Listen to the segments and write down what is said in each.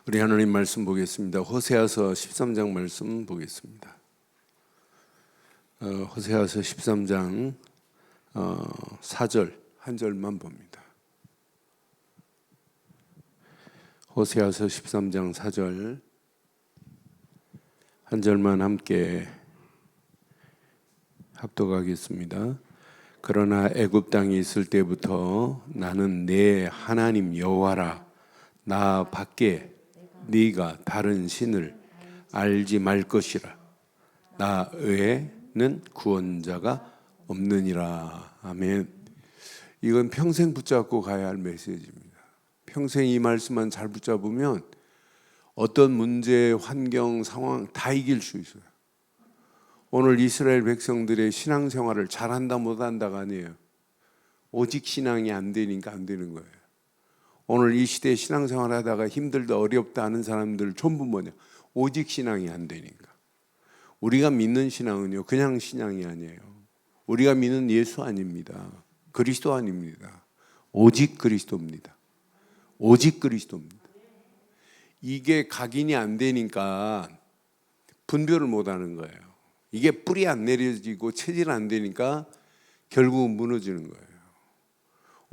우리 하나님 말씀 보겠습니다. 호세아서 13장 말씀 보겠습니다. 호세아서 13장 4절 한 절만 봅니다. 호세아서 13장 4절 한 절만 함께 합독하겠습니다. 그러나 애굽 땅에 있을 때부터 나는 내 하나님 여호와라. 나 밖에 네가 다른 신을 알지 말 것이라. 나 외에는 구원자가 없느니라. 아멘. 이건 평생 붙잡고 가야 할 메시지입니다. 평생 이 말씀만 잘 붙잡으면 어떤 문제, 환경, 상황 다 이길 수 있어요. 오늘 이스라엘 백성들의 신앙생활을 잘한다 못한다가 아니에요. 오직 신앙이 안 되니까 안 되는 거예요. 오늘 이 시대에 신앙생활 하다가 힘들다 어렵다 하는 사람들 전부 뭐냐? 오직 신앙이 안 되니까. 우리가 믿는 신앙은요 그냥 신앙이 아니에요. 우리가 믿는 예수 아닙니다. 그리스도 아닙니다. 오직 그리스도입니다. 오직 그리스도입니다. 이게 각인이 안 되니까 분별을 못 하는 거예요. 이게 뿌리 안 내려지고 체질 안 되니까 결국은 무너지는 거예요.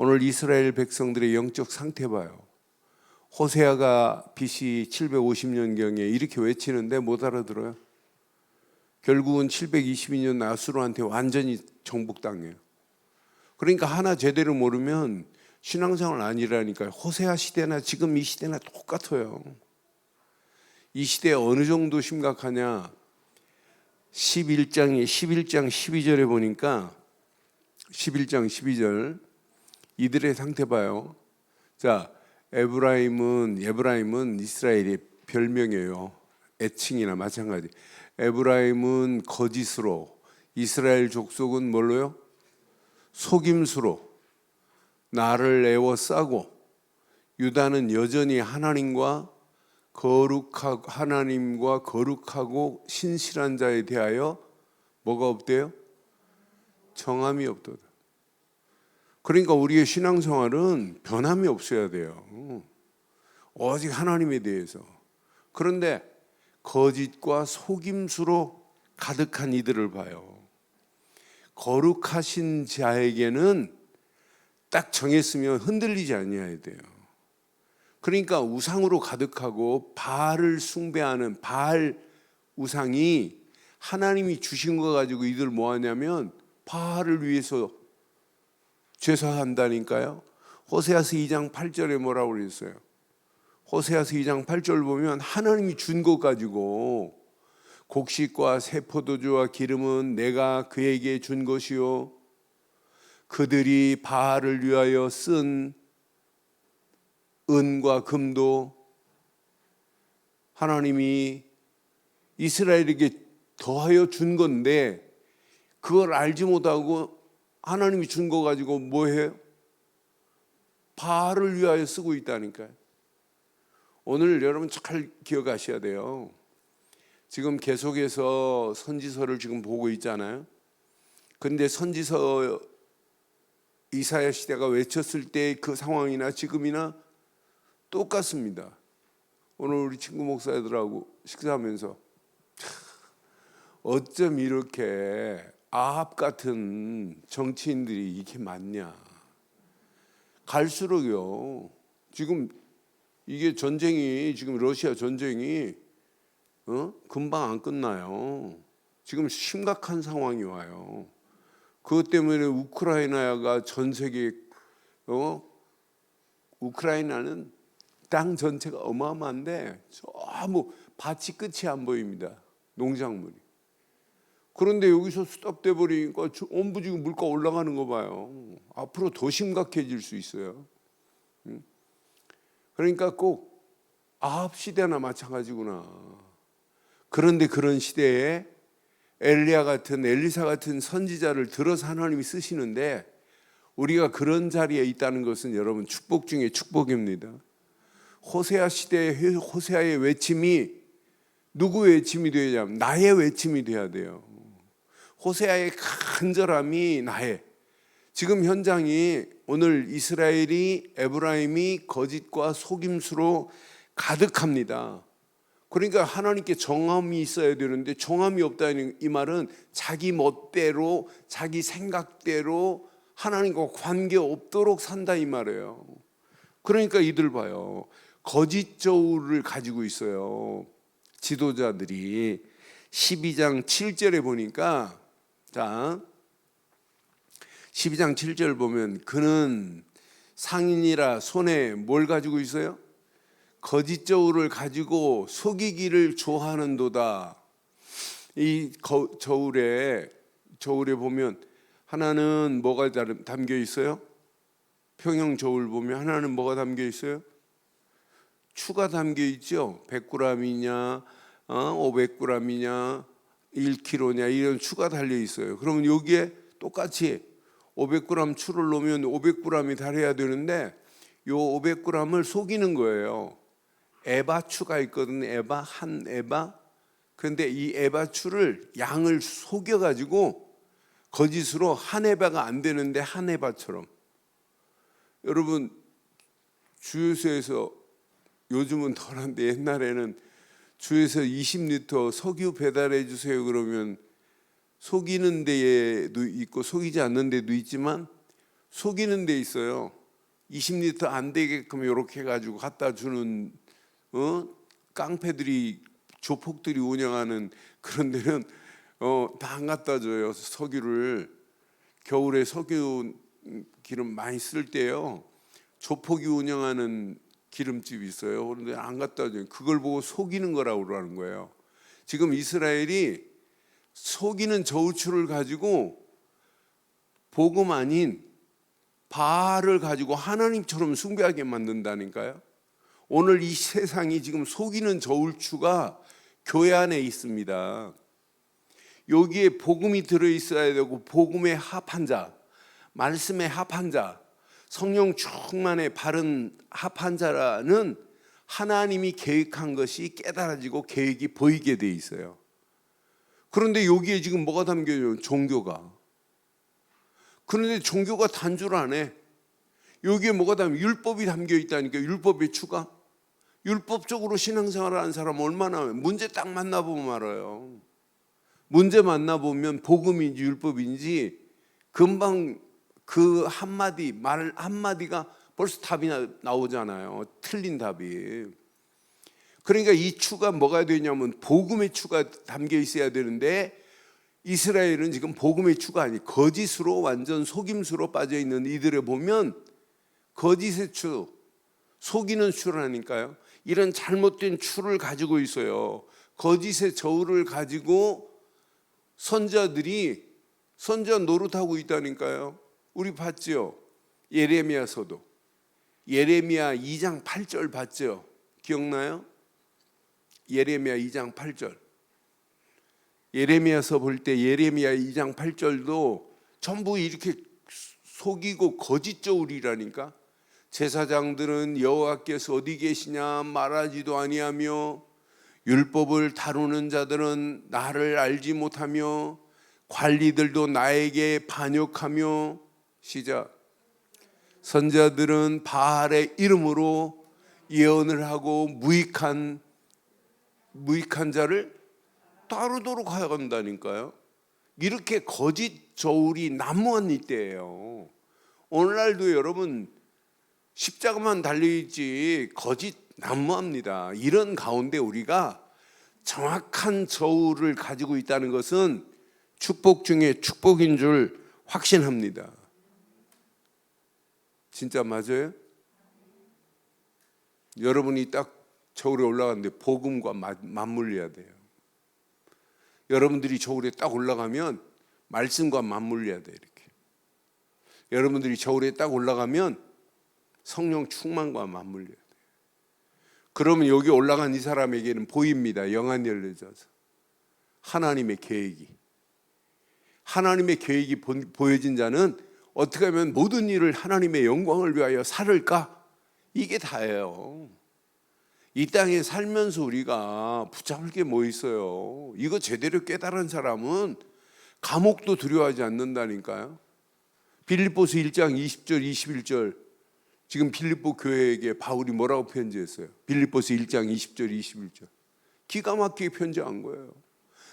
오늘 이스라엘 백성들의 영적 상태 봐요. 호세아가 BC 750년경에 이렇게 외치는데 못 알아들어요. 결국은 722년 아수르한테 완전히 정복당해요. 그러니까 하나 제대로 모르면 신앙생활 아니라니까요. 호세아 시대나 지금 이 시대나 똑같아요. 이 시대에 어느 정도 심각하냐? 11장 12절에 보니까 11장 12절 이들의 상태 봐요. 자, 에브라임은 이스라엘의 별명이에요. 애칭이나 마찬가지. 에브라임은 거짓으로, 이스라엘 족속은 뭘로요? 속임수로 나를 애워싸고, 유다는 여전히 하나님과 거룩하고 신실한 자에 대하여 뭐가 없대요? 정함이 없도다. 그러니까 우리의 신앙생활은 변함이 없어야 돼요. 오직 하나님에 대해서. 그런데 거짓과 속임수로 가득한 이들을 봐요. 거룩하신 자에게는 딱 정했으면 흔들리지 아니어야 돼요. 그러니까 우상으로 가득하고 바알을 숭배하는 바알 우상이 하나님이 주신 거 가지고 이들 뭐 하냐면 바알을 위해서 제사한다니까요. 호세아서 2장 8절에 뭐라고 그랬어요? 호세아서 2장 8절 보면 하나님이 준 것 가지고 곡식과 새 포도주와 기름은 내가 그에게 준 것이요 그들이 바알을 위하여 쓴 은과 금도 하나님이 이스라엘에게 더하여 준 건데 그걸 알지 못하고 하나님이 준 거 가지고 뭐 해요? 바알을 위하여 쓰고 있다니까요. 오늘 여러분 잘 기억하셔야 돼요. 지금 계속해서 선지서를 지금 보고 있잖아요. 그런데 선지서 이사야 시대가 외쳤을 때 그 상황이나 지금이나 똑같습니다. 오늘 우리 친구 목사들하고 식사하면서 어쩜 이렇게 아합 같은 정치인들이 이렇게 많냐. 갈수록요. 지금 이게 전쟁이 지금 러시아 전쟁이 금방 안 끝나요. 지금 심각한 상황이 와요. 그것 때문에 우크라이나가 전 세계 우크라이나는 땅 전체가 어마어마한데 전부 밭이 끝이 안 보입니다. 농작물이. 그런데 여기서 스톱돼 버리니까 전부 지금 물가 올라가는 거 봐요. 앞으로 더 심각해질 수 있어요. 그러니까 꼭 아합 시대나 마찬가지구나. 그런데 그런 시대에 엘리사 같은 선지자를 들어서 하나님이 쓰시는데 우리가 그런 자리에 있다는 것은 여러분 축복 중에 축복입니다. 호세아 시대의 호세아의 외침이 누구의 외침이 되어야 하면 나의 외침이 돼야 돼요. 호세아의 간절함이 나의. 지금 현장이 오늘 이스라엘이 에브라임이 거짓과 속임수로 가득합니다. 그러니까 하나님께 정함이 있어야 되는데 정함이 없다는 이 말은 자기 멋대로 자기 생각대로 하나님과 관계 없도록 산다 이 말이에요. 그러니까 이들 봐요. 거짓 저울을 가지고 있어요. 지도자들이 12장 7절에 보니까, 자 12장 7절 보면 그는 상인이라 손에 뭘 가지고 있어요? 거짓 저울을 가지고 속이기를 좋아하는도다. 이 저울에 보면 하나는 뭐가 담겨 있어요? 평형 저울 보면 하나는 뭐가 담겨 있어요? 추가 담겨 있죠. 100g이냐 500g이냐 1kg냐 이런 추가 달려 있어요. 그러면 여기에 똑같이 500g 추를 넣으면 500g이 달해야 되는데 요 500g을 속이는 거예요. 에바 추가 있거든요. 에바, 한 에바. 그런데 이 에바 추를 양을 속여가지고 거짓으로 한 에바가 안 되는데 한 에바처럼. 여러분 주유소에서 요즘은 덜한데 옛날에는 주유소에서 20리터 석유 배달해 주세요 그러면 속이는 데도 있고 속이지 않는 데도 있지만 속이는 데 있어요. 20리터 안 되게끔 이렇게 해가지고 갖다 주는 깡패들이 조폭들이 운영하는 그런 데는 다 안 갖다 줘요. 석유를 겨울에 석유 기름 많이 쓸 때요. 조폭이 운영하는 기름집이 있어요. 그런데 안 갖다 줘요. 그걸 보고 속이는 거라고 그러는 거예요. 지금 이스라엘이 속이는 저울추를 가지고 복음 아닌 바알을 가지고 하나님처럼 숭배하게 만든다니까요. 오늘 이 세상이 지금 속이는 저울추가 교회 안에 있습니다. 여기에 복음이 들어있어야 되고 복음에 합한 자, 말씀에 합한 자, 성령 충만에 바른 합한 자라는 하나님이 계획한 것이 깨달아지고 계획이 보이게 돼 있어요. 그런데 여기에 지금 뭐가 담겨요? 종교가. 그런데 종교가 단줄 안 해. 여기에 뭐가 담겨? 율법이 담겨 있다니까. 율법의 추가. 율법적으로 신앙생활을 하는 사람 얼마나 문제 딱 만나보면 알아요. 문제 만나보면 복음인지 율법인지 금방 그 한마디 말 한마디가 벌써 답이 나오잖아요. 틀린 답이. 그러니까 이 추가 뭐가 되냐면 복음의 추가 담겨 있어야 되는데 이스라엘은 지금 복음의 추가 아니 거짓으로 완전 속임수로 빠져 있는 이들을 보면 거짓의 추, 속이는 추라니까요. 이런 잘못된 추를 가지고 있어요. 거짓의 저울을 가지고 선자들이 선자 노릇하고 있다니까요. 우리 봤죠? 예레미야서도 예레미야 2장 8절 봤죠? 기억나요? 예레미야 2장 8절. 예레미야서 볼 때 예레미야 2장 8절도 전부 이렇게 속이고 거짓 저울이라니까. 제사장들은 여호와께서 어디 계시냐 말하지도 아니하며 율법을 다루는 자들은 나를 알지 못하며 관리들도 나에게 반역하며 시작. 선자들은 바알의 이름으로 예언을 하고 무익한 자를 따르도록 하여 간다니까요. 이렇게 거짓 저울이 난무한 이때예요. 오늘날도 여러분 십자가만 달려있지 거짓 난무합니다. 이런 가운데 우리가 정확한 저울을 가지고 있다는 것은 축복 중에 축복인 줄 확신합니다. 진짜 맞아요? 여러분이 딱 저울에 올라가는데 복음과 맞물려야 돼요. 여러분들이 저울에 딱 올라가면 말씀과 맞물려야 돼요. 이렇게. 여러분들이 저울에 딱 올라가면 성령 충만과 맞물려야 돼요. 그러면 여기 올라간 이 사람에게는 보입니다. 영안이 열려져서 하나님의 계획이 보여진 자는 어떻게 하면 모든 일을 하나님의 영광을 위하여 살을까? 이게 다예요. 이 땅에 살면서 우리가 붙잡을 게 뭐 있어요? 이거 제대로 깨달은 사람은 감옥도 두려워하지 않는다니까요. 빌립보서 1장 20절 21절 지금 빌립보 교회에게 바울이 뭐라고 편지했어요? 빌립보서 1장 20절 21절. 기가 막히게 편지한 거예요.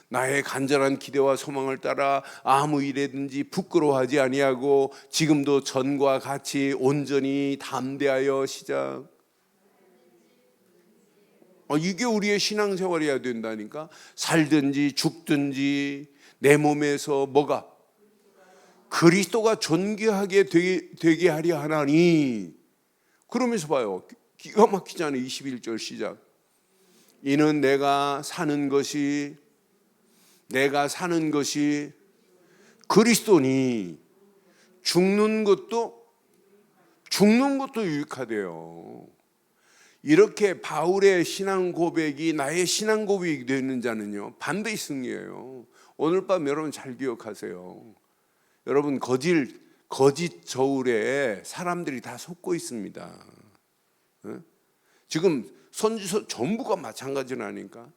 나의 간절한 기대와 소망을 따라 아무 일에든지 부끄러워하지 아니하고 지금도 전과 같이 온전히 담대하여 시작. 이게 우리의 신앙생활이어야 된다니까. 살든지 죽든지 내 몸에서 뭐가 그리스도가 존귀하게 되게 하려 하나니. 그러면서 봐요. 기가 막히잖아요. 21절 시작. 이는 내가 사는 것이 그리스도니 죽는 것도 유익하대요. 이렇게 바울의 신앙 고백이 나의 신앙 고백이 되는 자는요, 반드시 승리해요. 오늘 밤 여러분 잘 기억하세요. 여러분 거짓 저울에 사람들이 다 속고 있습니다. 지금 선지서 전부가 마찬가지라니까.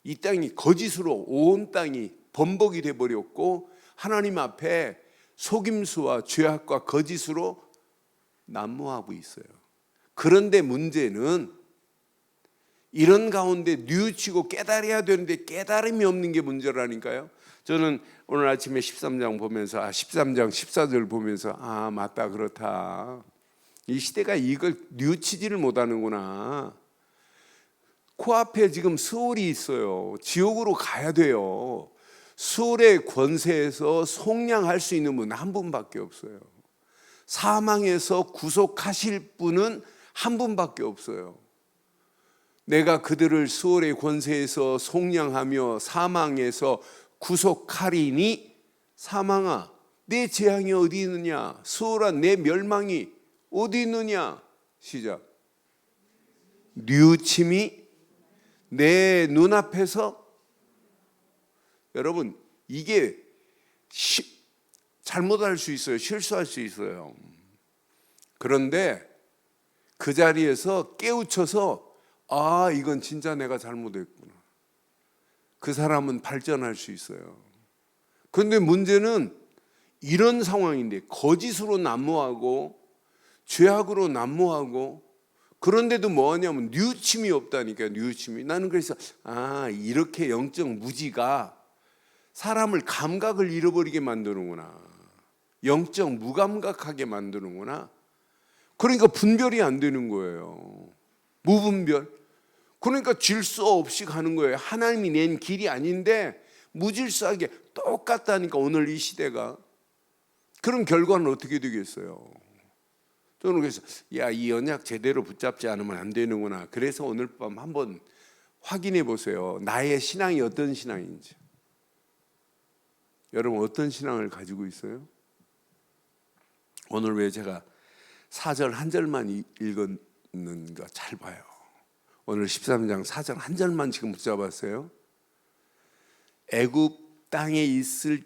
이 땅이 거짓으로 온 땅이 범벅이 돼버렸고 하나님 앞에 속임수와 죄악과 거짓으로 난무하고 있어요. 그런데 문제는 이런 가운데 뉘우치고 깨달아야 되는데 깨달음이 없는 게 문제라니까요. 저는 오늘 아침에 13장 보면서 13장 14절 보면서 맞다, 그렇다. 이 시대가 이걸 뉘우치지를 못하는구나. 코앞에 지금 수월이 있어요. 지옥으로 가야 돼요. 수월의 권세에서 속량할 수 있는 분 한 분밖에 없어요. 사망에서 구속하실 분은 한 분밖에 없어요. 내가 그들을 수월의 권세에서 속량하며 사망에서 구속하리니 사망아 내 재앙이 어디 있느냐, 수월한 내 멸망이 어디 있느냐. 시작. 뉘우침이 내 눈앞에서. 여러분 이게 잘못할 수 있어요. 실수할 수 있어요. 그런데 그 자리에서 깨우쳐서 이건 진짜 내가 잘못했구나. 그 사람은 발전할 수 있어요. 그런데 문제는 이런 상황인데 거짓으로 난무하고 죄악으로 난무하고 그런데도 뭐하냐면 뉘우침이 없다니까요. 뉘우침이. 나는 그래서 이렇게 영적 무지가 사람을 감각을 잃어버리게 만드는구나. 영적 무감각하게 만드는구나. 그러니까 분별이 안 되는 거예요. 무분별. 그러니까 질서 없이 가는 거예요. 하나님이 낸 길이 아닌데 무질서하게 똑같다니까 오늘 이 시대가. 그럼 결과는 어떻게 되겠어요? 저는 그래서 이 언약 제대로 붙잡지 않으면 안 되는구나. 그래서 오늘 밤 한번 확인해 보세요. 나의 신앙이 어떤 신앙인지. 여러분 어떤 신앙을 가지고 있어요? 오늘 왜 제가 4절 한 절만 읽었는가 잘 봐요. 오늘 13장 4절 한 절만 지금 붙잡았어요. 애굽 땅에 있을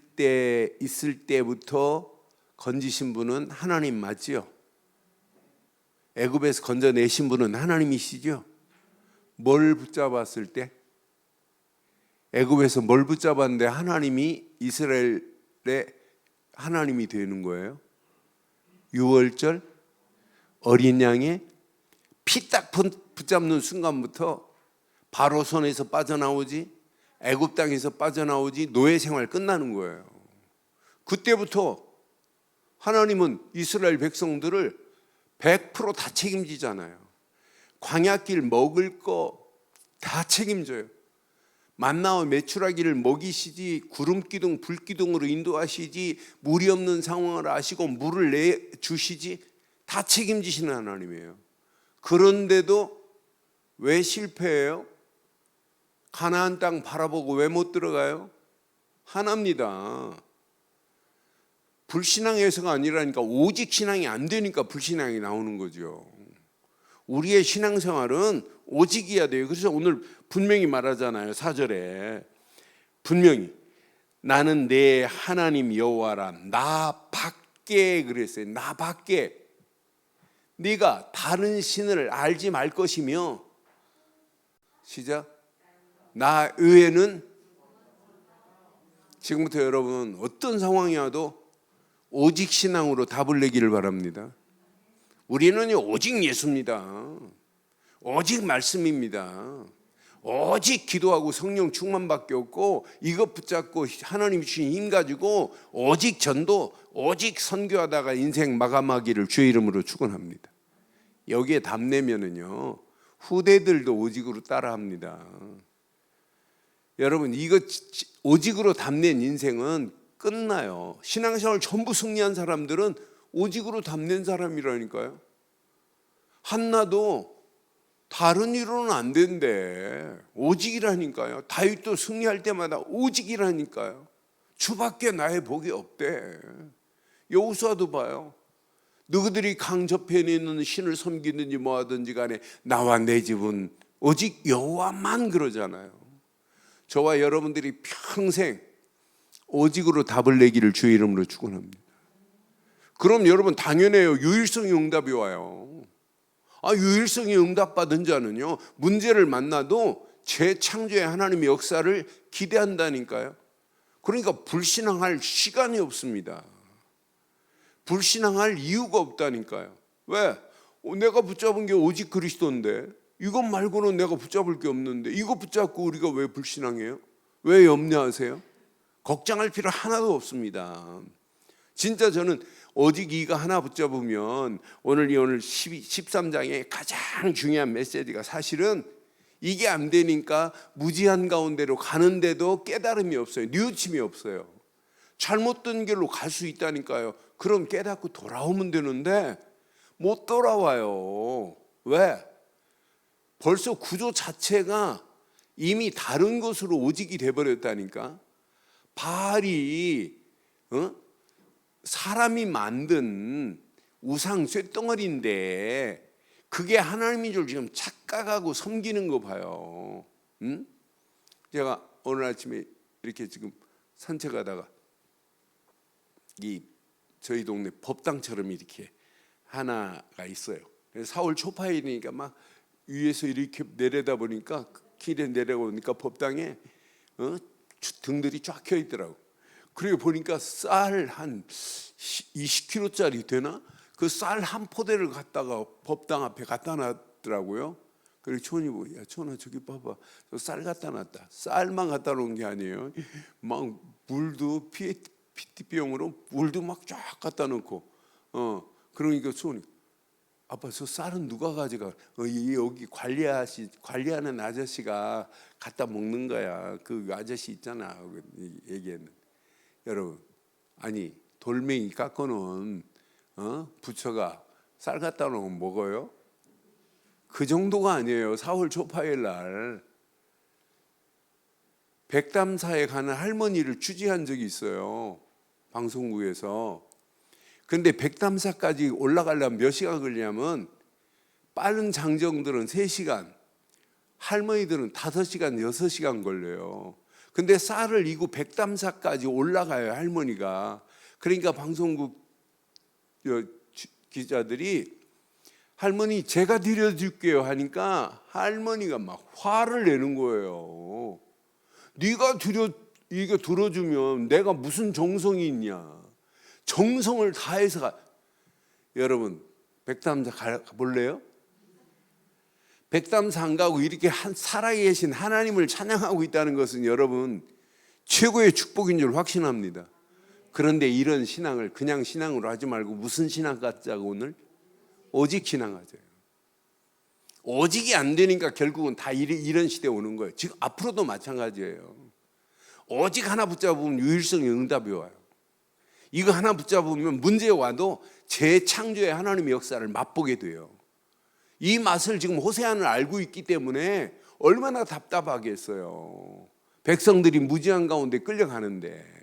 때부터 건지신 분은 하나님 맞지요? 애굽에서 건져내신 분은 하나님이시죠? 뭘 붙잡았을 때? 애굽에서 뭘 붙잡았는데 하나님이 이스라엘의 하나님이 되는 거예요? 유월절 어린 양의 피 딱 붙잡는 순간부터 바로 손에서 빠져나오지, 애굽 땅에서 빠져나오지, 노예 생활 끝나는 거예요. 그때부터 하나님은 이스라엘 백성들을 100% 다 책임지잖아요. 광야길 먹을 거 다 책임져요. 만나와 메추라기를 먹이시지, 구름기둥 불기둥으로 인도하시지, 물이 없는 상황을 아시고 물을 내주시지, 다 책임지시는 하나님이에요. 그런데도 왜 실패해요? 가나안 땅 바라보고 왜 못 들어가요? 하나입니다. 불신앙에서가 아니라니까, 오직 신앙이 안 되니까 불신앙이 나오는 거죠. 우리의 신앙생활은 오직이어야 돼요. 그래서 오늘 분명히 말하잖아요. 4절에 분명히 나는 내 하나님 여호와라. 나 밖에 그랬어요. 나 밖에 네가 다른 신을 알지 말 것이며, 시작. 나 외에는. 지금부터 여러분 어떤 상황이어도 오직 신앙으로 답을 내기를 바랍니다. 우리는 오직 예수입니다. 오직 말씀입니다. 오직 기도하고 성령 충만밖에 없고, 이것 붙잡고 하나님이 주신 힘 가지고 오직 전도, 오직 선교하다가 인생 마감하기를 주의 이름으로 축원합니다. 여기에 답내면은요, 후대들도 오직으로 따라합니다. 여러분, 이거 오직으로 답낸 인생은 끝나요. 신앙생활 전부 승리한 사람들은 오직으로 답낸 사람이라니까요. 한나도 다른 이로는 안 된대. 오직이라니까요. 다윗도 승리할 때마다 오직이라니까요. 주밖에 나의 복이 없대. 여호수아도 봐요. 너희들이 강 저편에 있는 신을 섬기든지 뭐하든지 간에 나와 내 집은 오직 여호와만 그러잖아요. 저와 여러분들이 평생 오직으로 답을 내기를 주의 이름으로 축원합니다. 그럼 여러분 당연해요. 유일성의 응답이 와요. 유일성의 응답받은 자는요, 문제를 만나도 재창조의 하나님의 역사를 기대한다니까요. 그러니까 불신앙할 시간이 없습니다. 불신앙할 이유가 없다니까요. 왜? 내가 붙잡은 게 오직 그리스도인데, 이것 말고는 내가 붙잡을 게 없는데, 이거 붙잡고 우리가 왜 불신앙해요? 왜 염려하세요? 걱정할 필요 하나도 없습니다. 진짜 저는 오직 이거 하나 붙잡으면 오늘 13장의 가장 중요한 메시지가, 사실은 이게 안 되니까 무지한 가운데로 가는데도 깨달음이 없어요. 뉘우침이 없어요. 잘못된 길로 갈 수 있다니까요. 그럼 깨닫고 돌아오면 되는데 못 돌아와요. 왜? 벌써 구조 자체가 이미 다른 것으로 오직이 돼버렸다니까. 바알이 사람이 만든 우상 쇳덩어리인데 그게 하나님인 줄 지금 착각하고 섬기는 거 봐요. 제가 오늘 아침에 이렇게 지금 산책하다가 저희 동네 법당처럼 이렇게 하나가 있어요. 4월 초파일이니까 막 위에서 이렇게 내려다 보니까, 길에 내려오니까 법당에 등들이 쫙 켜 있더라고. 그리고 보니까 쌀 한 20kg짜리 되나? 그 쌀 한 포대를 갖다가 법당 앞에 갖다 놨더라고요. 그리고 촌이 보고, 야 촌아 저기 봐봐, 저 쌀 갖다 놨다. 쌀만 갖다 놓은 게 아니에요. 막 물도 PT병으로 물도 막 쫙 갖다 놓고, 그러니까 촌이, 아빠 저 쌀은 누가 가져가? 여기 관리하는 아저씨가 갖다 먹는 거야. 그 아저씨 있잖아. 얘기했는데, 여러분, 아니 돌멩이 깎아놓은 부처가 쌀 갖다 놓으면 먹어요? 그 정도가 아니에요. 4월 초파일 날 백담사에 가는 할머니를 취재한 적이 있어요, 방송국에서. 근데 백담사까지 올라가려면 몇 시간 걸리냐면, 빠른 장정들은 3시간, 할머니들은 5시간, 6시간 걸려요. 근데 쌀을 이고 백담사까지 올라가요, 할머니가. 그러니까 방송국 기자들이 할머니 제가 드려줄게요 하니까 할머니가 막 화를 내는 거예요. 네가 이거 들어주면 내가 무슨 정성이 있냐. 정성을 다해서 여러분, 백담사 가볼래요? 백담사 안 가고 이렇게 살아계신 하나님을 찬양하고 있다는 것은 여러분 최고의 축복인 줄 확신합니다. 그런데 이런 신앙을 그냥 신앙으로 하지 말고 무슨 신앙 갖자고 오늘? 오직 신앙하세요. 오직이 안 되니까 결국은 다 이런 시대에 오는 거예요. 지금 앞으로도 마찬가지예요. 오직 하나 붙잡으면 유일성의 응답이 와요. 이거 하나 붙잡으면 문제 와도 재창조의 하나님의 역사를 맛보게 돼요. 이 맛을 지금 호세아는 알고 있기 때문에 얼마나 답답하겠어요. 백성들이 무지한 가운데 끌려가는데.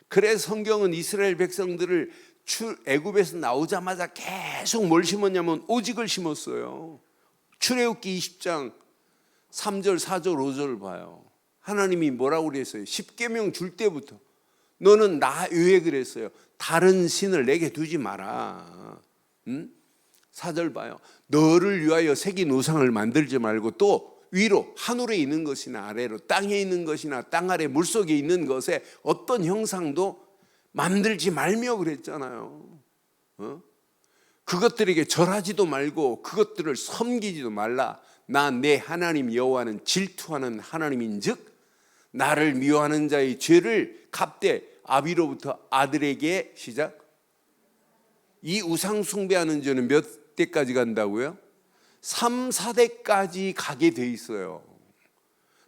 그래서 성경은 이스라엘 백성들을 애굽에서 나오자마자 계속 뭘 심었냐면 오직을 심었어요. 출애굽기 20장 3절 4절 5절을 봐요. 하나님이 뭐라고 그랬어요? 10계명 줄 때부터 너는 나 외에 그랬어요. 다른 신을 내게 두지 마라. 4절 봐요. 너를 위하여 새긴 우상을 만들지 말고 또 위로 하늘에 있는 것이나 아래로 땅에 있는 것이나 땅 아래 물속에 있는 것에 어떤 형상도 만들지 말며 그랬잖아요. 그것들에게 절하지도 말고 그것들을 섬기지도 말라. 나 내 하나님 여호와는 질투하는 하나님인즉 나를 미워하는 자의 죄를 갚되 아비로부터 아들에게 시작. 이 우상 숭배하는 죄는 몇 대까지 간다고요? 3, 4대까지 가게 돼 있어요.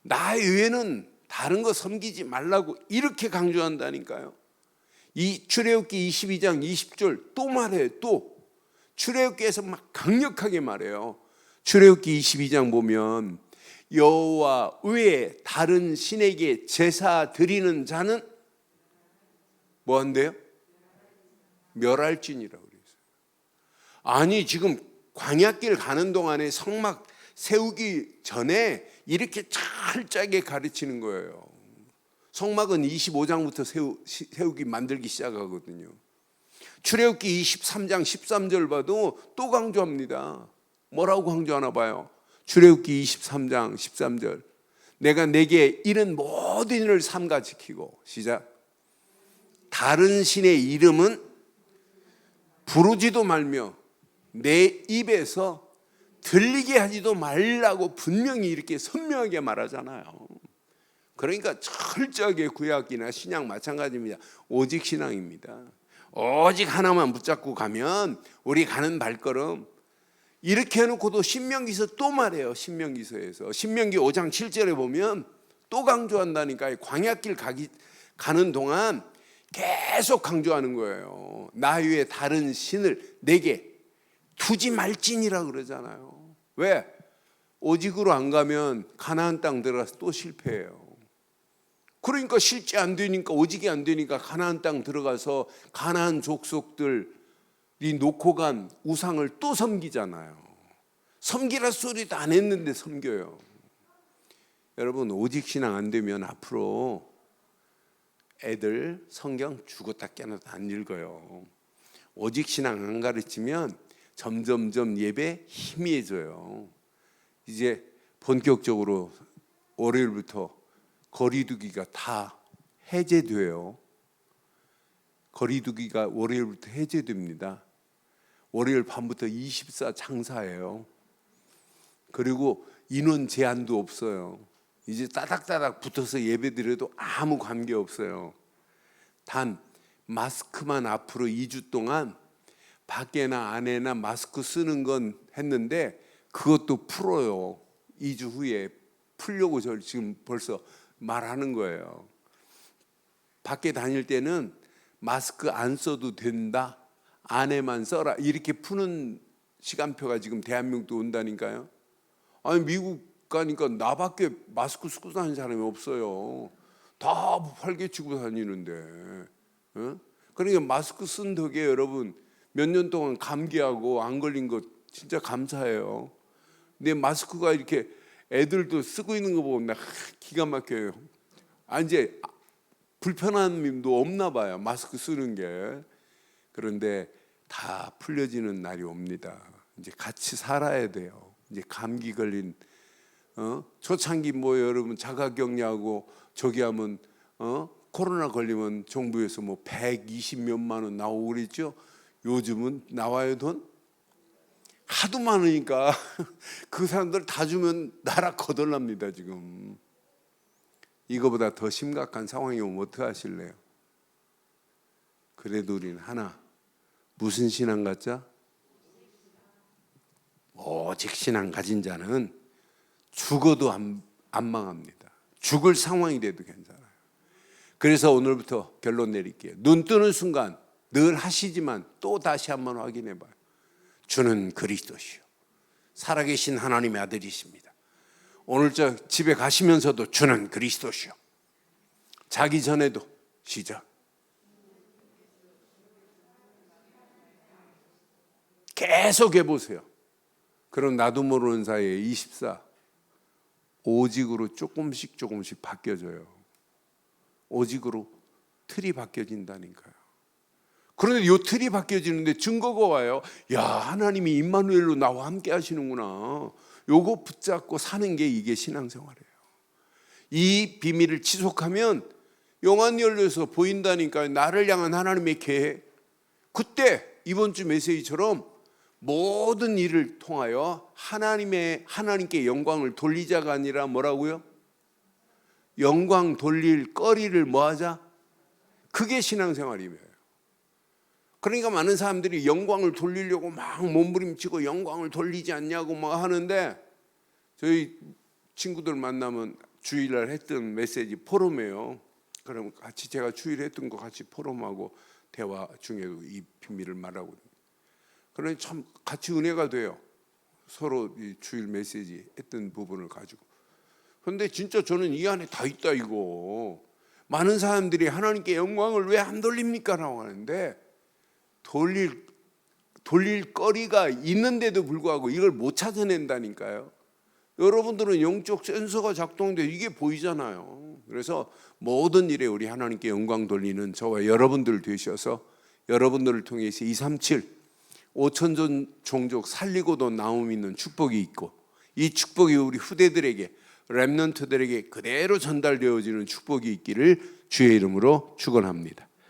나 외에는 다른 거 섬기지 말라고 이렇게 강조한다니까요. 이 출애굽기 22장 20절 또 말해요. 또 출애굽기에서 막 강력하게 말해요. 출애굽기 22장 보면 여호와 외에 다른 신에게 제사 드리는 자는 뭐 한대요? 멸할지니라고 그랬어요. 아니 지금 광야길 가는 동안에 성막 세우기 전에 이렇게 철저하게 가르치는 거예요. 성막은 25장부터 세우기 만들기 시작하거든요. 출애굽기 23장 13절 봐도 또 강조합니다. 뭐라고 강조하나 봐요. 출애굽기 23장 13절 내가 내게 이른 모든 일을 삼가 지키고 시작. 다른 신의 이름은 부르지도 말며 내 입에서 들리게 하지도 말라고 분명히 이렇게 선명하게 말하잖아요. 그러니까 철저하게 구약이나 신약 마찬가지입니다. 오직 신앙입니다. 오직 하나만 붙잡고 가면 우리 가는 발걸음 이렇게 해놓고도 신명기서 또 말해요. 신명기서에서 신명기 5장 7절에 보면 또 강조한다니까요. 광야길 가는 동안 계속 강조하는 거예요. 나 외에 다른 신을 내게 두지 말지니라 그러잖아요. 왜? 오직으로 안 가면 가나안 땅 들어가서 또 실패해요. 그러니까 실제 안 되니까 오직이 안 되니까 가나안 땅 들어가서 가나안 족속들이 놓고 간 우상을 또 섬기잖아요. 섬기라 소리도 안 했는데 섬겨요. 여러분 오직 신앙 안 되면 앞으로 애들 성경 죽었다 깨어나도 안 읽어요. 오직 신앙 안 가르치면 점점점 예배 희미해져요. 이제 본격적으로 월요일부터 거리두기가 다 해제돼요. 거리두기가 월요일부터 해제됩니다. 월요일 밤부터 24 장사예요. 그리고 인원 제한도 없어요. 이제 따닥따닥 붙어서 예배드려도 아무 관계 없어요. 단 마스크만 앞으로 2주 동안 밖에나 안에나 마스크 쓰는 건 했는데 그것도 풀어요. 2주 후에 풀려고 저 지금 벌써 말하는 거예요. 밖에 다닐 때는 마스크 안 써도 된다. 안에만 써라. 이렇게 푸는 시간표가 지금 대한민국도 온다니까요. 아니 미국 가니까 나밖에 마스크 쓰고 다니는 사람이 없어요. 다 활개치고 다니는데. 그러니까 마스크 쓴 덕에 여러분 몇 년 동안 감기하고 안 걸린 거 진짜 감사해요. 근데 마스크가 이렇게 애들도 쓰고 있는 거 보면 나 기가 막혀요. 이제 불편함도 없나 봐요. 마스크 쓰는 게. 그런데 다 풀려지는 날이 옵니다. 이제 같이 살아야 돼요. 이제 감기 걸린 초창기 뭐 여러분 자가격리하고 저기 하면 코로나 걸리면 정부에서 뭐 120몇만 원 나오고 그랬죠. 요즘은 나와요 돈? 하도 많으니까 그 사람들 다 주면 나라 거덜납니다 지금. 이거보다 더 심각한 상황이 오면 어떻게 하실래요? 그래도 우리는 하나 무슨 신앙 갖자? 오직 신앙 가진 자는 죽어도 안 망합니다. 죽을 상황이 돼도 괜찮아요. 그래서 오늘부터 결론 내릴게요. 눈 뜨는 순간 늘 하시지만 또 다시 한번 확인해 봐요. 주는 그리스도시요 살아계신 하나님의 아들이십니다. 오늘 저 집에 가시면서도 주는 그리스도시요. 자기 전에도 시작. 계속 해보세요. 그럼 나도 모르는 사이에 24 오직으로 조금씩 바뀌어져요. 오직으로 틀이 바뀌어진다니까요. 그런데 이 틀이 바뀌어지는데 증거가 와요. 야, 하나님이 임마누엘로 나와 함께 하시는구나. 요거 붙잡고 사는 게 이게 신앙생활이에요. 이 비밀을 지속하면 영안 열려서 보인다니까요. 나를 향한 하나님의 계획. 그때 이번 주 메시지처럼 모든 일을 통하여 하나님께 영광을 돌리자가 아니라 뭐라고요? 영광 돌릴 거리를 뭐하자? 그게 신앙생활이에요. 그러니까 많은 사람들이 영광을 돌리려고 막 몸부림치고 영광을 돌리지 않냐고 막 하는데, 저희 친구들 만나면 주일날 했던 메시지 포럼이에요. 그럼 같이 제가 주일 했던 거 같이 포럼하고 대화 중에도 이 비밀을 말하고, 그러니 참 같이 은혜가 돼요. 서로 이 주일 메시지 했던 부분을 가지고. 그런데 진짜 저는 이 안에 다 있다 이거. 많은 사람들이 하나님께 영광을 왜 안 돌립니까? 라고 하는데 돌릴 거리가 있는데도 불구하고 이걸 못 찾아낸다니까요. 여러분들은 영적 센서가 작동돼 이게 보이잖아요. 그래서 모든 일에 우리 하나님께 영광 돌리는 저와 여러분들 되셔서 여러분들을 통해서 237 5천전 종족 살리고도 나옴 있는 축복이 있고, 이 축복이 우리 후대들에게, 렘넌트들에게 그대로 전달되어지는 축복이 있기를 주의 이름으로 축원합니다.